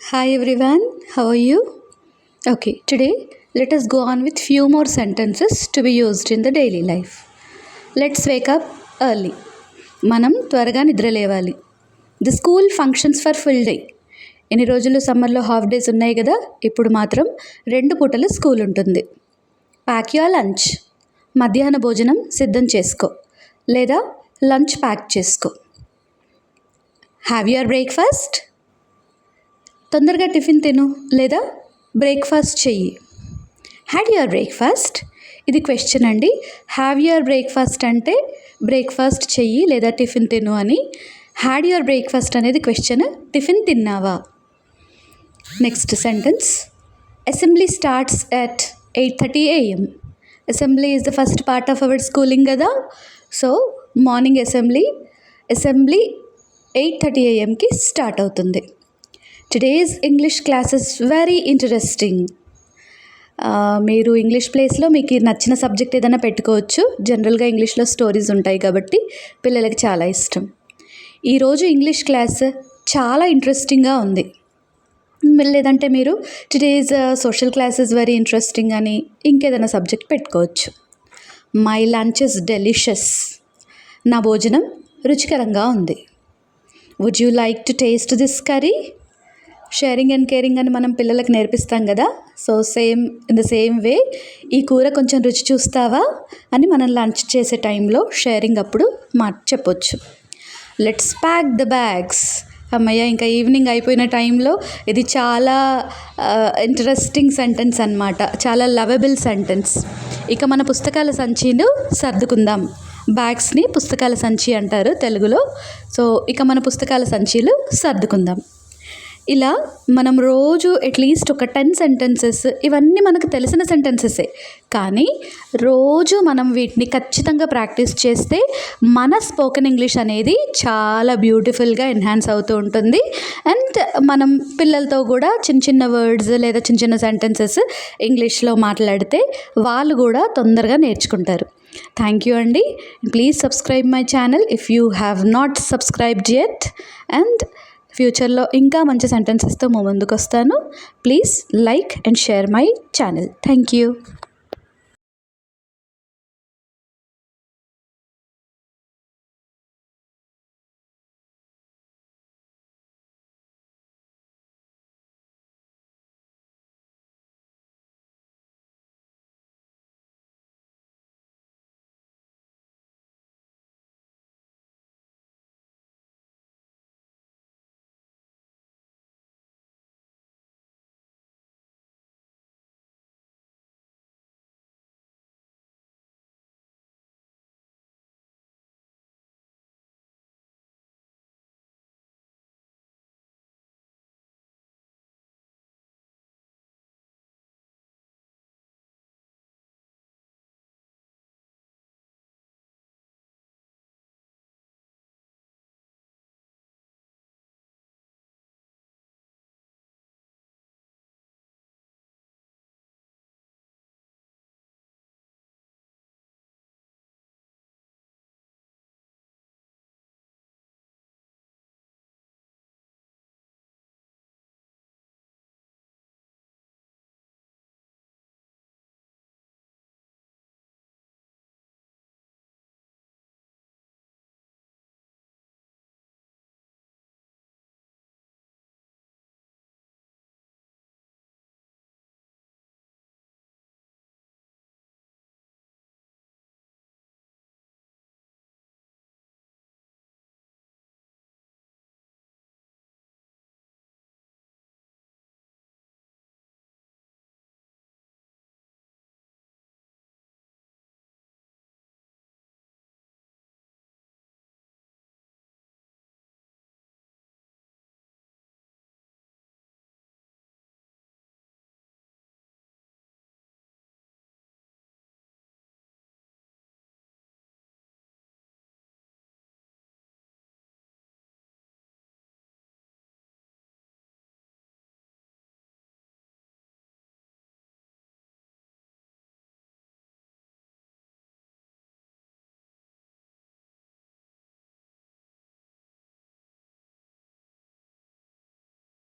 Hi everyone, how are you? Okay, today let us go on with few more sentences to be used in the daily life. Let's wake up early. మనం త్వరగా నిద్ర లేవాలి. The school functions for full day. ఎన్ని రోజులు సమ్మర్లో half days ఉన్నాయి కదా, ఇప్పుడు మాత్రం 2 పూటలు స్కూల్ ఉంటుంది. Pack your lunch. మధ్యాహ్న భోజనం సిద్ధం చేసుకో లేదా లంచ్ ప్యాక్ చేసుకో. Have your breakfast. తొందరగా టిఫిన్ తిను లేదా బ్రేక్ఫాస్ట్ చెయ్యి. Had your breakfast. ఇది క్వశ్చన్ అండి. హ్యావ్ యువర్ బ్రేక్ఫాస్ట్ అంటే బ్రేక్ఫాస్ట్ చెయ్యి లేదా టిఫిన్ తిను అని. హ్యాడ్ యువర్ బ్రేక్ఫాస్ట్ అనేది క్వశ్చన్. టిఫిన్ తిన్నావా. Next sentence. Assembly starts at 8:30 AM. Assembly is the first part of our schooling కదా. సో మార్నింగ్ అసెంబ్లీ 8:30 AMకి స్టార్ట్ అవుతుంది. Today's English classes very interesting. మీరు ఇంగ్లీష్ ప్లేస్లో మీకు నచ్చిన సబ్జెక్ట్ ఏదైనా పెట్టుకోవచ్చు. జనరల్గా ఇంగ్లీష్లో స్టోరీస్ ఉంటాయి కాబట్టి పిల్లలకి చాలా ఇష్టం. ఈరోజు ఇంగ్లీష్ క్లాస్ చాలా ఇంట్రెస్టింగ్గా ఉంది. లేదంటే మీరు today's social classes very interesting అని ఇంకేదైనా సబ్జెక్ట్ పెట్టుకోవచ్చు. My lunch is delicious. నా భోజనం రుచికరంగా ఉంది. Would you like to taste this curry. Sharing and caring అని మనం పిల్లలకు నేర్పిస్తాం కదా. So in the same way ఈ కూర కొంచెం రుచి చూస్తావా అని మనం లంచ్ చేసే టైంలో షేరింగ్ అప్పుడు చెప్పొచ్చు. Let's pack the bags. అమ్మయ్య, ఇంకా ఈవినింగ్ అయిపోయిన టైంలో ఇది చాలా ఇంట్రెస్టింగ్ సెంటెన్స్ అన్నమాట. చాలా లవబుల్ సెంటెన్స్. ఇక మన పుస్తకాల సంచిను సర్దుకుందాం. బ్యాగ్స్ని పుస్తకాల సంచి అంటారు తెలుగులో. సో ఇక మన పుస్తకాల సంచీలు సర్దుకుందాం. ఇలా మనం రోజు అట్లీస్ట్ ఒక 10 సెంటెన్సెస్, ఇవన్నీ మనకు తెలిసిన సెంటెన్సెసే, కానీ రోజు మనం వీటిని ఖచ్చితంగా ప్రాక్టీస్ చేస్తే మన స్పోకెన్ ఇంగ్లీష్ అనేది చాలా బ్యూటిఫుల్గా ఎన్హాన్స్ అవుతూ ఉంటుంది. అండ్ మనం పిల్లలతో కూడా చిన్న చిన్న వర్డ్స్ లేదా చిన్న చిన్న సెంటెన్సెస్ ఇంగ్లీష్లో మాట్లాడితే వాళ్ళు కూడా తొందరగా నేర్చుకుంటారు. థ్యాంక్ యూ అండి. Please subscribe my channel if you have not subscribed yet. And ఫ్యూచర్లో ఇంకా మంచి సెంటెన్సెస్తో ముందుకు వస్తాను. Please like and share my channel. Thank you.